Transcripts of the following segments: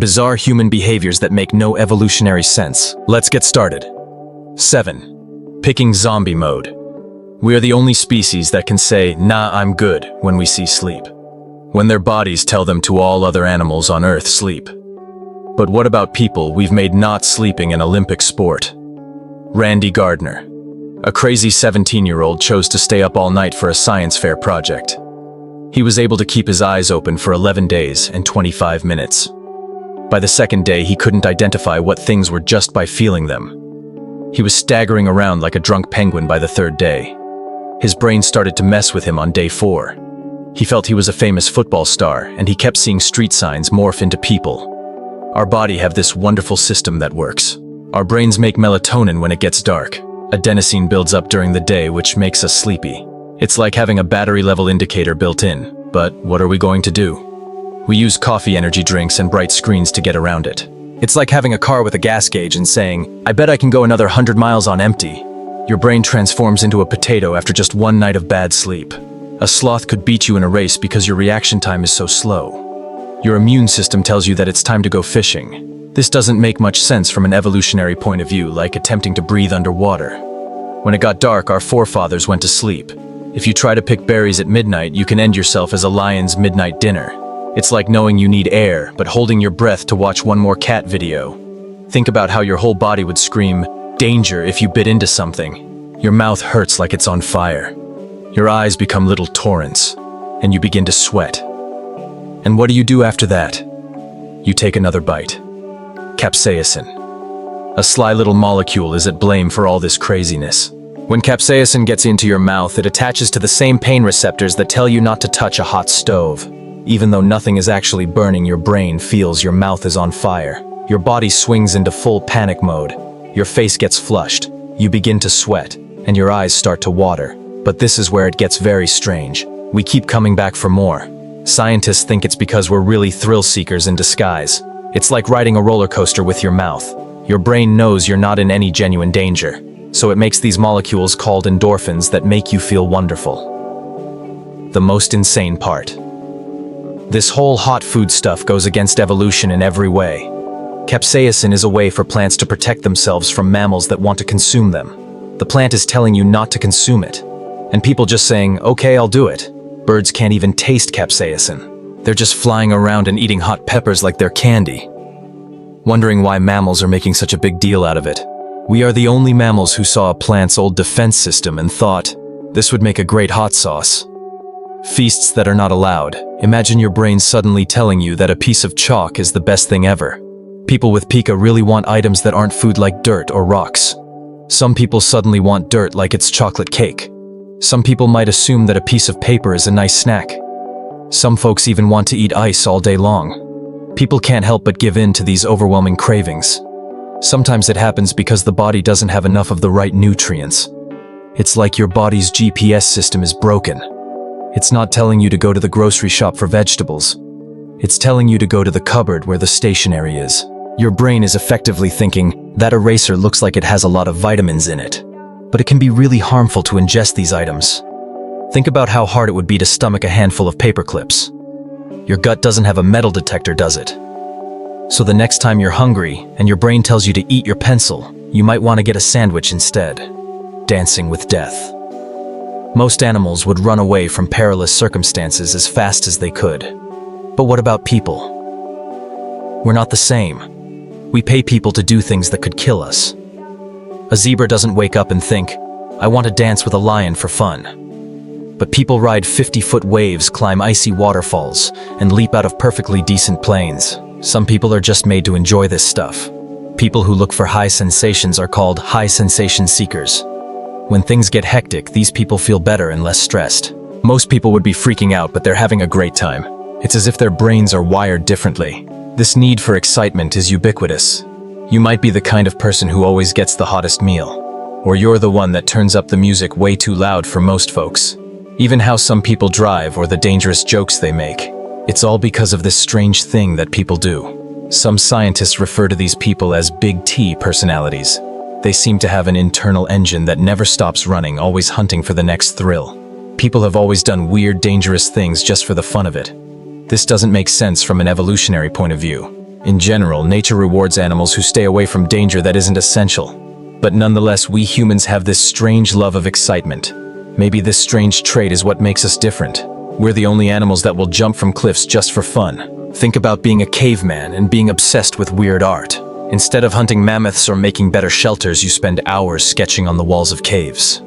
bizarre human behaviors that make no evolutionary sense. Let's get started. 7. Picking zombie mode. We are the only species that can say, "Nah, I'm good," when we see sleep, when their bodies tell them to all other animals on Earth sleep. But what about people we've made not sleeping an Olympic sport? Randy Gardner. A crazy 17-year-old chose to stay up all night for a science fair project. He was able to keep his eyes open for 11 days and 25 minutes. By the second day, he couldn't identify what things were just by feeling them. He was staggering around like a drunk penguin by the third day. His brain started to mess with him on day 4. He felt he was a famous football star, and he kept seeing street signs morph into people. Our body have this wonderful system that works. Our brains make melatonin when it gets dark. Adenosine builds up during the day, which makes us sleepy. It's like having a battery level indicator built in. But what are we going to do? We use coffee energy drinks and bright screens to get around it. It's like having a car with a gas gauge and saying, "I bet I can go another 100 miles on empty." Your brain transforms into a potato after just one night of bad sleep. A sloth could beat you in a race because your reaction time is so slow. Your immune system tells you that it's time to go fishing. This doesn't make much sense from an evolutionary point of view, like attempting to breathe underwater. When it got dark, our forefathers went to sleep. If you try to pick berries at midnight, you can end yourself as a lion's midnight dinner. It's like knowing you need air, but holding your breath to watch one more cat video. Think about how your whole body would scream, "Danger," if you bit into something. Your mouth hurts like it's on fire. Your eyes become little torrents, and you begin to sweat. And what do you do after that? You take another bite. Capsaicin. A sly little molecule is at blame for all this craziness. When capsaicin gets into your mouth, it attaches to the same pain receptors that tell you not to touch a hot stove. Even though nothing is actually burning, your brain feels your mouth is on fire. Your body swings into full panic mode. Your face gets flushed. You begin to sweat, and your eyes start to water. But this is where it gets very strange. We keep coming back for more. Scientists think it's because we're really thrill seekers in disguise. It's like riding a roller coaster with your mouth. Your brain knows you're not in any genuine danger, so it makes these molecules called endorphins that make you feel wonderful. The most insane part. This whole hot food stuff goes against evolution in every way. Capsaicin is a way for plants to protect themselves from mammals that want to consume them. The plant is telling you not to consume it, and people just saying, "Okay, I'll do it." Birds can't even taste capsaicin. They're just flying around and eating hot peppers like they're candy. Wondering why mammals are making such a big deal out of it. We are the only mammals who saw a plant's old defense system and thought, this would make a great hot sauce. Feasts that are not allowed. Imagine your brain suddenly telling you that a piece of chalk is the best thing ever. People with pica really want items that aren't food like dirt or rocks. Some people suddenly want dirt like it's chocolate cake. Some people might assume that a piece of paper is a nice snack. Some folks even want to eat ice all day long. People can't help but give in to these overwhelming cravings. Sometimes it happens because the body doesn't have enough of the right nutrients. It's like your body's GPS system is broken. It's not telling you to go to the grocery shop for vegetables. It's telling you to go to the cupboard where the stationery is. Your brain is effectively thinking, that eraser looks like it has a lot of vitamins in it. But it can be really harmful to ingest these items. Think about how hard it would be to stomach a handful of paper clips. Your gut doesn't have a metal detector, does it? So the next time you're hungry and your brain tells you to eat your pencil, you might want to get a sandwich instead. Dancing with death. Most animals would run away from perilous circumstances as fast as they could. But what about people? We're not the same. We pay people to do things that could kill us. A zebra doesn't wake up and think, "I want to dance with a lion for fun." But people ride 50-foot waves, climb icy waterfalls, and leap out of perfectly decent planes. Some people are just made to enjoy this stuff. People who look for high sensations are called high sensation seekers. When things get hectic, these people feel better and less stressed. Most people would be freaking out, but they're having a great time. It's as if their brains are wired differently. This need for excitement is ubiquitous. You might be the kind of person who always gets the hottest meal. Or you're the one that turns up the music way too loud for most folks. Even how some people drive or the dangerous jokes they make. It's all because of this strange thing that people do. Some scientists refer to these people as big T personalities. They seem to have an internal engine that never stops running, always hunting for the next thrill. People have always done weird, dangerous things just for the fun of it. This doesn't make sense from an evolutionary point of view. In general, nature rewards animals who stay away from danger that isn't essential. But nonetheless, we humans have this strange love of excitement. Maybe this strange trait is what makes us different. We're the only animals that will jump from cliffs just for fun. Think about being a caveman and being obsessed with weird art. Instead of hunting mammoths or making better shelters, you spend hours sketching on the walls of caves.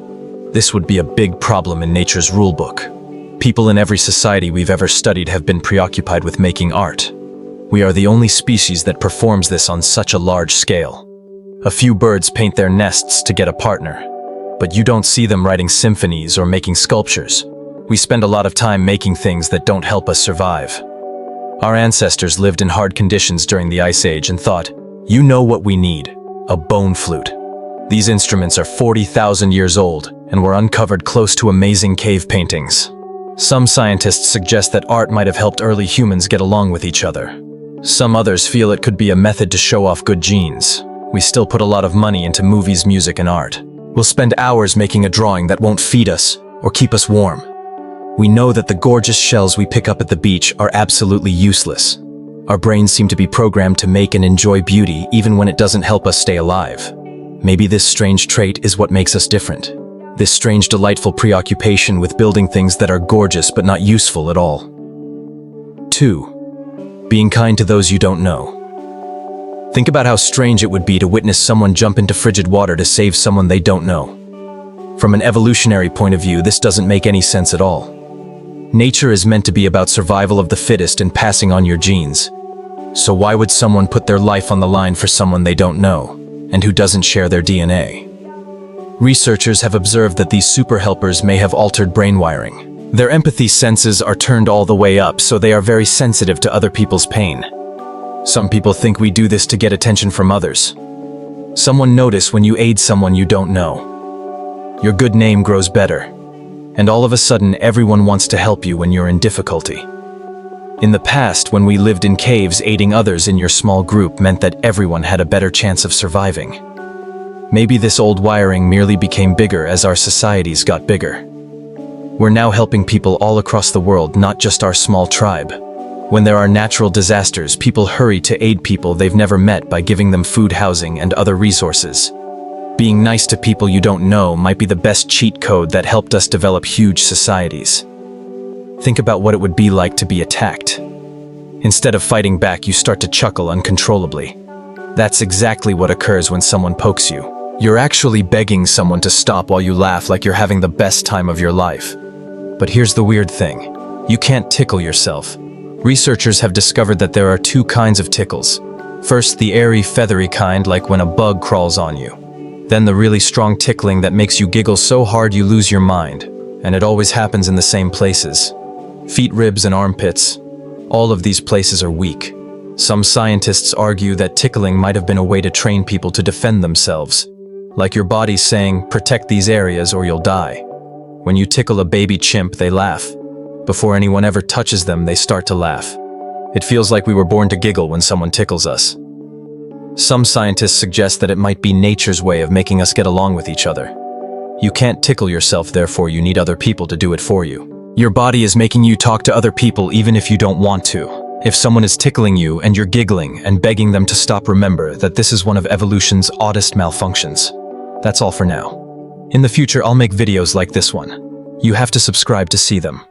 This would be a big problem in nature's rulebook. People in every society we've ever studied have been preoccupied with making art. We are the only species that performs this on such a large scale. A few birds paint their nests to get a partner, but you don't see them writing symphonies or making sculptures. We spend a lot of time making things that don't help us survive. Our ancestors lived in hard conditions during the Ice Age and thought, you know what we need, a bone flute. These instruments are 40,000 years old and were uncovered close to amazing cave paintings. Some scientists suggest that art might have helped early humans get along with each other. Some others feel it could be a method to show off good genes. We still put a lot of money into movies, music, and art. We'll spend hours making a drawing that won't feed us or keep us warm. We know that the gorgeous shells we pick up at the beach are absolutely useless. Our brains seem to be programmed to make and enjoy beauty even when it doesn't help us stay alive. Maybe this strange trait is what makes us different. This strange, delightful preoccupation with building things that are gorgeous but not useful at all. 2. Being kind to those you don't know. Think about how strange it would be to witness someone jump into frigid water to save someone they don't know. From an evolutionary point of view, this doesn't make any sense at all. Nature is meant to be about survival of the fittest and passing on your genes. So why would someone put their life on the line for someone they don't know, and who doesn't share their DNA? Researchers have observed that these super helpers may have altered brain wiring. Their empathy senses are turned all the way up, so they are very sensitive to other people's pain. Some people think we do this to get attention from others. Someone notice when you aid someone you don't know. Your good name grows better, and all of a sudden everyone wants to help you when you're in difficulty. In the past, when we lived in caves, aiding others in your small group meant that everyone had a better chance of surviving. Maybe this old wiring merely became bigger as our societies got bigger. We're now helping people all across the world, not just our small tribe. When there are natural disasters, people hurry to aid people they've never met by giving them food, housing, and other resources. Being nice to people you don't know might be the best cheat code that helped us develop huge societies. Think about what it would be like to be attacked. Instead of fighting back, you start to chuckle uncontrollably. That's exactly what occurs when someone pokes you. You're actually begging someone to stop while you laugh like you're having the best time of your life. But here's the weird thing. You can't tickle yourself. Researchers have discovered that there are 2 kinds of tickles. First, the airy, feathery kind, like when a bug crawls on you. Then the really strong tickling that makes you giggle so hard you lose your mind. And it always happens in the same places. Feet, ribs, and armpits. All of these places are weak. Some scientists argue that tickling might have been a way to train people to defend themselves. Like your body's saying, protect these areas or you'll die. When you tickle a baby chimp, they laugh. Before anyone ever touches them, they start to laugh. It feels like we were born to giggle when someone tickles us. Some scientists suggest that it might be nature's way of making us get along with each other. You can't tickle yourself, therefore you need other people to do it for you. Your body is making you talk to other people even if you don't want to. If someone is tickling you and you're giggling and begging them to stop, remember that this is one of evolution's oddest malfunctions. That's all for now. In the future, I'll make videos like this one. You have to subscribe to see them.